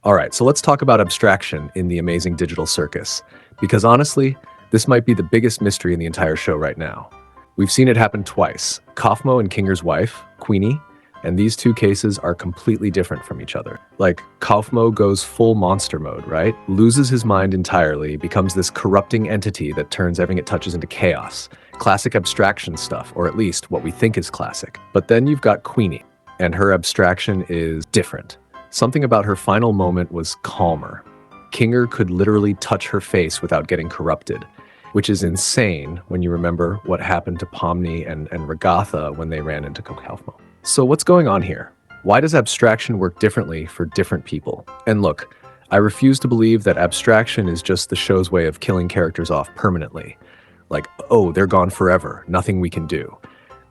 All right, so let's talk about abstraction in the Amazing Digital Circus, because honestly, this might be the biggest mystery in the entire show right now. We've seen it happen twice, Kaufmo and Kinger's wife, Queenie, and these two cases are completely different from each other. Like, Kaufmo goes full monster mode, right? Loses his mind entirely, becomes this corrupting entity that turns everything it touches into chaos. Classic abstraction stuff, or at least what we think is classic. But then you've got Queenie, and her abstraction is different. Something about her final moment was calmer. Kinger could literally touch her face without getting corrupted, which is insane when you remember what happened to Pomni and Ragatha when they ran into Kaufmo. So what's going on here? Why does abstraction work differently for different people? And look, I refuse to believe that abstraction is just the show's way of killing characters off permanently. Like, oh, they're gone forever, nothing we can do.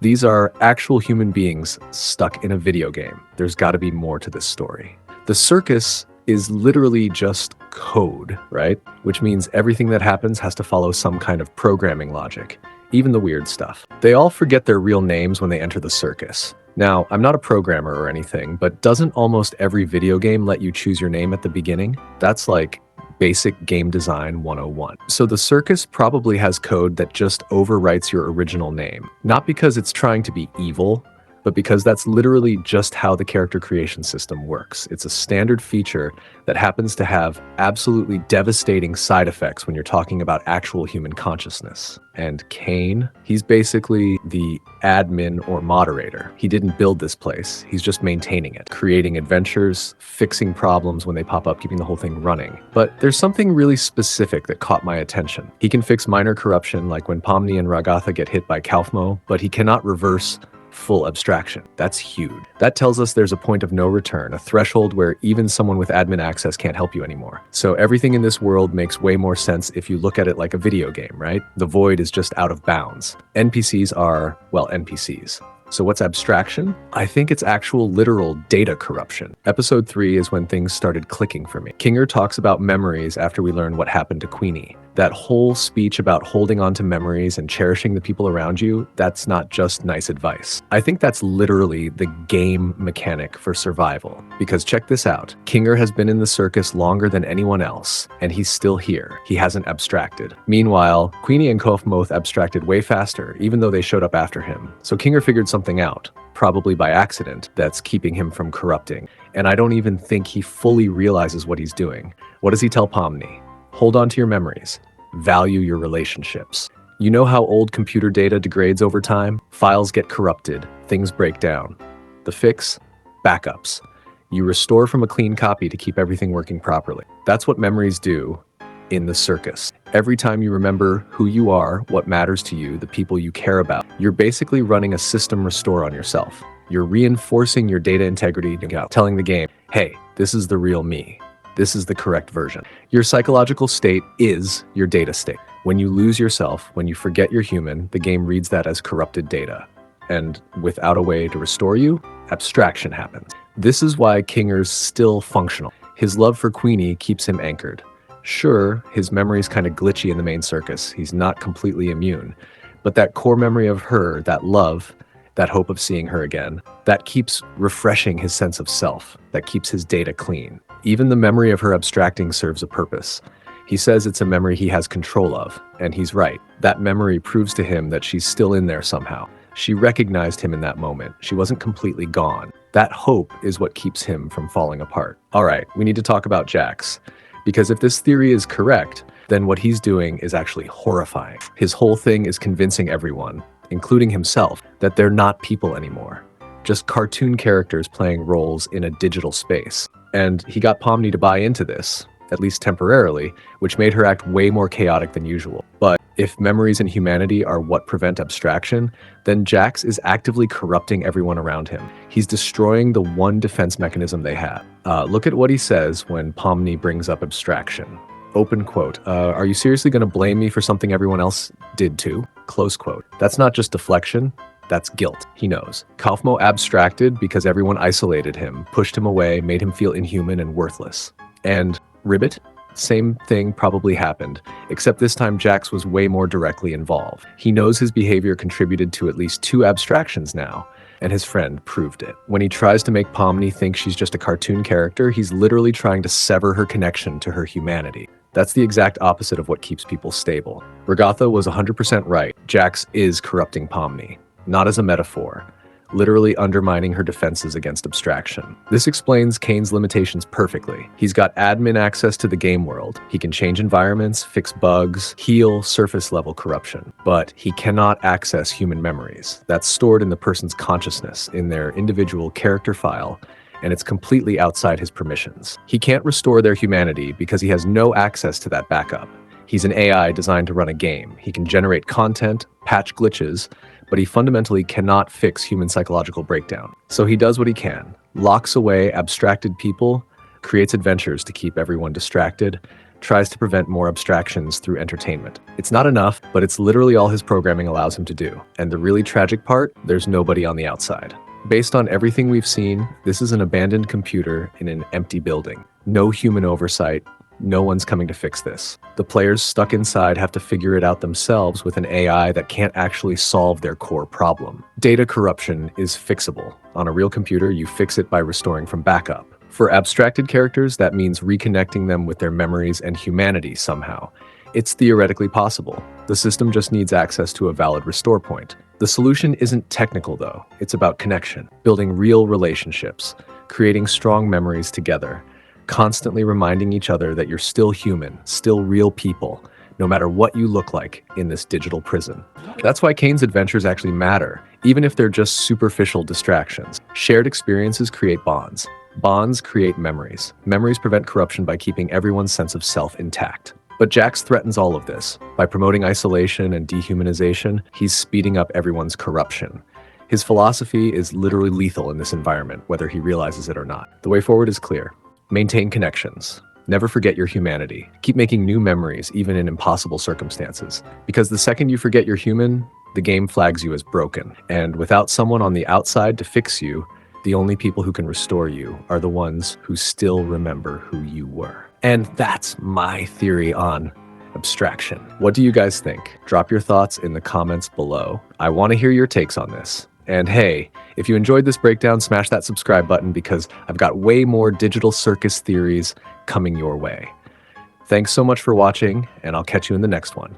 These are actual human beings stuck in a video game. There's got to be more to this story. The circus is literally just code, right? Which means everything that happens has to follow some kind of programming logic, even the weird stuff. They all forget their real names when they enter the circus. Now, I'm not a programmer or anything, but doesn't almost every video game let you choose your name at the beginning? That's like basic game design 101. So the circus probably has code that just overwrites your original name. Not because it's trying to be evil, but because that's literally just how the character creation system works. It's a standard feature that happens to have absolutely devastating side effects when you're talking about actual human consciousness. And Kane, he's basically the admin or moderator. He didn't build this place, he's just maintaining it, creating adventures, fixing problems when they pop up, keeping the whole thing running. But there's something really specific that caught my attention. He can fix minor corruption, like when Pomni and Ragatha get hit by Kaufmo, but he cannot reverse full abstraction. That's huge. That tells us there's a point of no return, a threshold where even someone with admin access can't help you anymore. So everything in this world makes way more sense if you look at it like a video game, right? The void is just out of bounds. NPCs are, well, NPCs. So what's abstraction? I think it's actual literal data corruption. Episode 3 is when things started clicking for me. Kinger talks about memories after we learn what happened to Queenie. That whole speech about holding on to memories and cherishing the people around you, that's not just nice advice. I think that's literally the game mechanic for survival. Because check this out, Kinger has been in the circus longer than anyone else, and he's still here. He hasn't abstracted. Meanwhile, Queenie and Kaufmo abstracted way faster, even though they showed up after him. So Kinger figured something out, probably by accident, that's keeping him from corrupting. And I don't even think he fully realizes what he's doing. What does he tell Pomni? Hold on to your memories. Value your relationships. You know how old computer data degrades over time? Files get corrupted, things break down. The fix? Backups. You restore from a clean copy to keep everything working properly. That's what memories do in the circus. Every time you remember who you are, what matters to you, the people you care about, you're basically running a system restore on yourself. You're reinforcing your data integrity, telling the game, hey, this is the real me. This is the correct version. Your psychological state is your data state. When you lose yourself, when you forget you're human, the game reads that as corrupted data. And without a way to restore you, abstraction happens. This is why Kinger's still functional. His love for Queenie keeps him anchored. Sure, his memory's kind of glitchy in the main circus. He's not completely immune. But that core memory of her, that love, that hope of seeing her again, that keeps refreshing his sense of self, that keeps his data clean. Even the memory of her abstracting serves a purpose. He says it's a memory he has control of, and he's right. That memory proves to him that she's still in there somehow. She recognized him in that moment. She wasn't completely gone. That hope is what keeps him from falling apart. All right, we need to talk about Jax. Because if this theory is correct, then what he's doing is actually horrifying. His whole thing is convincing everyone, including himself, that they're not people anymore. Just cartoon characters playing roles in a digital space. And he got Pomni to buy into this, at least temporarily, which made her act way more chaotic than usual. But if memories and humanity are what prevent abstraction, then Jax is actively corrupting everyone around him. He's destroying the one defense mechanism they have. Look at what he says when Pomni brings up abstraction. Open quote, are you seriously going to blame me for something everyone else did too? Close quote. That's not just deflection. That's guilt. He knows. Kaufmo abstracted because everyone isolated him, pushed him away, made him feel inhuman and worthless. And Ribbit? Same thing probably happened, except this time Jax was way more directly involved. He knows his behavior contributed to at least 2 abstractions now. and his friend proved it. When he tries to make Pomni think she's just a cartoon character, he's literally trying to sever her connection to her humanity. That's the exact opposite of what keeps people stable. Ragatha was 100% right. Jax is corrupting Pomni, not as a metaphor, literally undermining her defenses against abstraction. This explains Kane's limitations perfectly. He's got admin access to the game world. He can change environments, fix bugs, heal surface-level corruption. But he cannot access human memories. That's stored in the person's consciousness, in their individual character file, and it's completely outside his permissions. He can't restore their humanity because he has no access to that backup. He's an AI designed to run a game. He can generate content, patch glitches, but he fundamentally cannot fix human psychological breakdown. So he does what he can, locks away abstracted people, creates adventures to keep everyone distracted, tries to prevent more abstractions through entertainment. It's not enough, but it's literally all his programming allows him to do. And the really tragic part, there's nobody on the outside. Based on everything we've seen, this is an abandoned computer in an empty building. No human oversight. No one's coming to fix this. The players stuck inside have to figure it out themselves with an AI that can't actually solve their core problem. Data corruption is fixable. On a real computer, you fix it by restoring from backup. For abstracted characters, that means reconnecting them with their memories and humanity somehow. It's theoretically possible. The system just needs access to a valid restore point. The solution isn't technical though. It's about connection, building real relationships, creating strong memories together, constantly reminding each other that you're still human, still real people, no matter what you look like in this digital prison. That's why Kane's adventures actually matter, even if they're just superficial distractions. Shared experiences create bonds. Bonds create memories. Memories prevent corruption by keeping everyone's sense of self intact. But Jax threatens all of this. By promoting isolation and dehumanization, he's speeding up everyone's corruption. His philosophy is literally lethal in this environment, whether he realizes it or not. The way forward is clear. Maintain connections. Never forget your humanity. Keep making new memories, even in impossible circumstances. Because the second you forget you're human, the game flags you as broken. And without someone on the outside to fix you, the only people who can restore you are the ones who still remember who you were. And that's my theory on abstraction. What do you guys think? Drop your thoughts in the comments below. I want to hear your takes on this. And hey, if you enjoyed this breakdown, smash that subscribe button because I've got way more digital circus theories coming your way. Thanks so much for watching, and I'll catch you in the next one.